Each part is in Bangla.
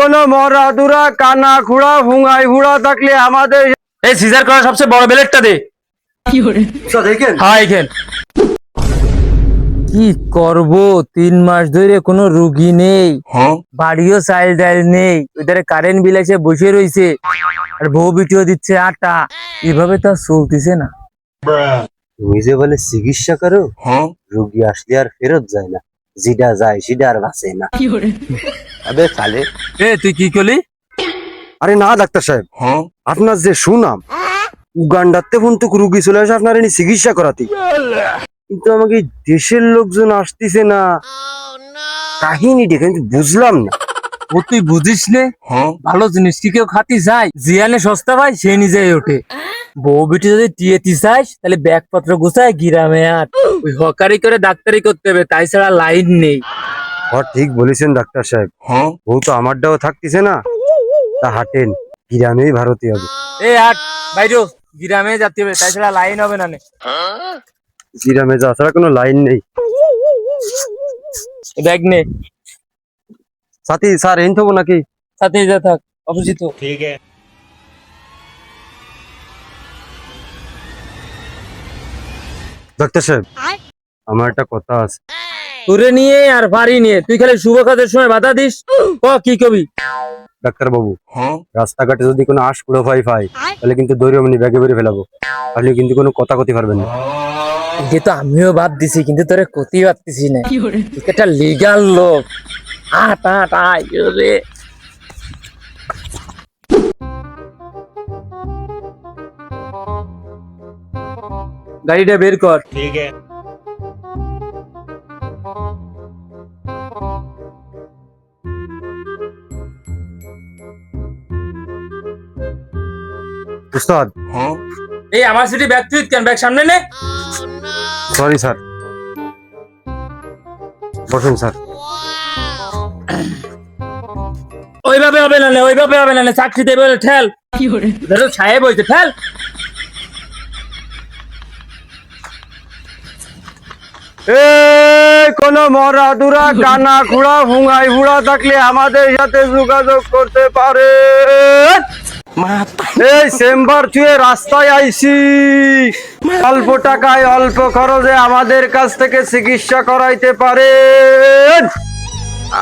কোনো মরা দুরা কানা খুড়া ভুঙাই ভুড়া থাকলে আমাদের এই সিজার করা সবচেয়ে বড় ব্লেডটা দে। দেখেন হ্যাঁ এখান কি করব 3 মাস ধরে কোনো রুগী নেই, বাড়িও চাইল ডাইল নেই, ওইধারে কারেন্ট বিল এসে বসে রয়েছে আর বউ বিটিও দিচ্ছে আটা, এভাবে তো আর চলতেছে না। তুমি যে বলে চিকিৎসা করো, রোগী আসলে আর ফেরত যায় না, যেটা যায় সেটা আর বাঁচে না। আবে সালে এ তুই কি করলি? আরে না ডাক্তার সাহেব, আপনার যে সুনাম, উগান্ডাতে ফোন তো রুগী চলে আসে আপনার এনে চিকিৎসা করাতে, কিন্তু আমাকে দেশের লোকজন আসতেছে না, কাহিনী দেখে বুঝলাম না। ও তুই বুঝিস নে, ভালো জিনিস কি কেউ খাতি যায়? জিয়ানে সস্তা ভাই সে নিজেই ওঠে। বউ বিটি যদি টিয়েতি চাস তাহলে ব্যাগপত্র গুছায় গ্রামে আর ওই হকারি করে ডাক্তারি করতে হবে, তাই ছাড়া লাইন নেই। ঠিক বলেছেন ডাক্তার সাহেব, বউ তো আমারটাও থাকতেছে না, তা হাঁটেন গ্রামেই ভারতীয় হবে। এ হাট বাইরো, গ্রামে যেতে হবে, তাই ছাড়া লাইন হবে না নে। গ্রামে যাওয়া ছাড়া কোনো লাইন নেই। ব্যাগ নে, সাথী স্যার এন থবো নাকি? সাথে যা থাক অপরিচিত। ठीक है। ডাক্তার সাহেব আমার একটা কথা আছে। তোরে নিয়ে আর বাড়ি নিয়ে তুই খালি শুভ কাজের সময় বাধা দিস। ক কি কবি? ডাক্তার বাবু, রাস্তাঘাটে যদি কোনো আশ পুরো পাই তাহলে কিন্তু দৈরমনি ব্যাগে বেরিয়ে ফেলাবো, আপনি কিন্তু কোনো কথা কথি পারবেন না। যে তো আমিও বাদ দিছি, কিন্তু তোরে ক্ষতি পারতেছি না, তুই একটা লিগাল লোক। আট আট আয় রে। গাড়িটা বের কর। ठीक है। উস্তাদ এই আমার সিটি ব্যাগ তুই কেন? ব্যাগ সামনে নে। সরি স্যার, বসুন স্যার। ওইভাবে হবে না, ওইভাবে হবে না, চাকরি দেবে ঠেল। ধরো সাহেব হইছে, ঠেল। কোন মরা দুরা কানা খুড়া ভুঙাই ভুড়া থাকলে আমাদের সাথে যোগাযোগ করতে পারে। এই চেম্বার ছুঁয়ে রাস্তায় আইছি, অল্প টাকায় অল্প খরচে আমাদের কাছ থেকে চিকিৎসা করাইতে পারে।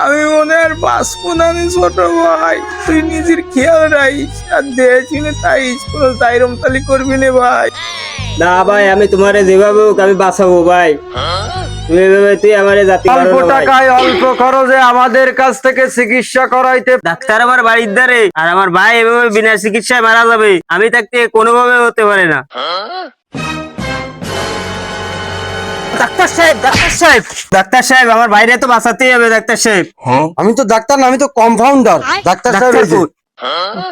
আমি মনে আর বাঁচবো না রে ছোট ভাই, তুই নিজের খেয়াল রাখিস আর দেখি না তাই কোনো তাইরমতালি করবি না ভাই। না ভাই, আমি তোমারে যেভাবে হোক আমি বাঁচাবো ভাই, তুমি এভাবে তুই আমারে জাতি অল্প টাকায় অল্প খরচে আমাদের কাছ থেকে চিকিৎসা করাইতে। ডাক্তার আমার বাড়ির ধারে আর আমার ভাই এভাবে বিনা চিকিৎসায় মারা যাবে, আমি থাকতে কোনোভাবে হতে পারে না। ডাক্তার সাহেব, ডাক্তার সাহেব, ডাক্তার সাহেব, আমার বাইরে তো বাঁচাতেই হবে ডাক্তার সাহেব। আমি তো ডাক্তার না, আমি তো কম্পাউন্ডার। ডাক্তার সাহেব এই যে।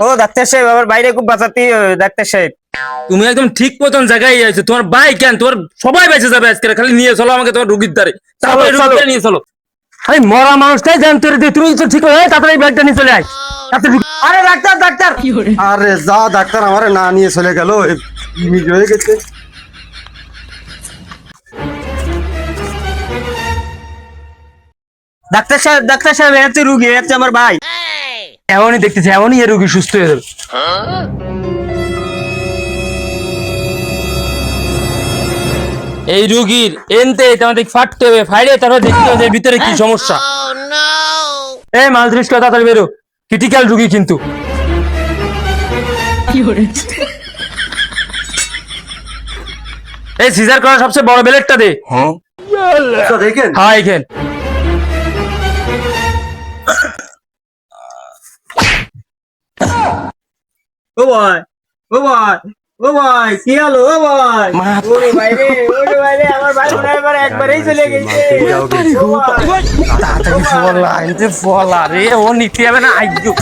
ও ডাক্তার সাহেব, আমার বাইরে খুব বাঁচাতেই হবে ডাক্তার সাহেব। তুমি একদম ঠিক মতন জায়গায় আইছো। তোমার ভাই কেন, তোমার সবাই বেঁচে যাবে আজকে, খালি নিয়ে চলো আমাকে তোমার রুগীর ধারে, তারপরে রুগীটা নিয়ে চলো। আরে মরা মানুষটাই জানতে রে, তুমি তো ঠিক হয়ে তাড়াতাড়ি ব্যাগটা নিয়ে চলে আয়। আরে ডাক্তার ডাক্তার, আরে যা ডাক্তার আমারে না নিয়ে চলে গেল, মিট হয়ে গেছে। ডাক্তার সাহেব, ডাক্তার সাহেব, এত রুগী, এত আমার ভাই। এমনই দেখতেছি, এমনই এ রুগী সুস্থ হয়ে যাবে। এই রুগীর এনতে তোমাদের ফাটতে হবে, ফাইলে তারপর দেখতে হবে ভিতরে কি সমস্যা। এই মাল ত্রিশ কথা তাড়াতাড়ি বেরো, ক্রিটিক্যাল রুগী কিন্তু। এই সিজার করা সবচেয়ে বড় ব্লেডটা দে। দেখেন হ্যাঁ এখান ও ভাই, ও ভাই, ও ভাই, কি হলো? ও ভাই, ওরে ভাই রে, ওরে ভাই রে, আমার ভাই মনে হয় এবার একবারেই চলে গেছে। তাড়াতাড়ি ফলা, এনতে ফলা রে, ও নিতে হবে না আইজো।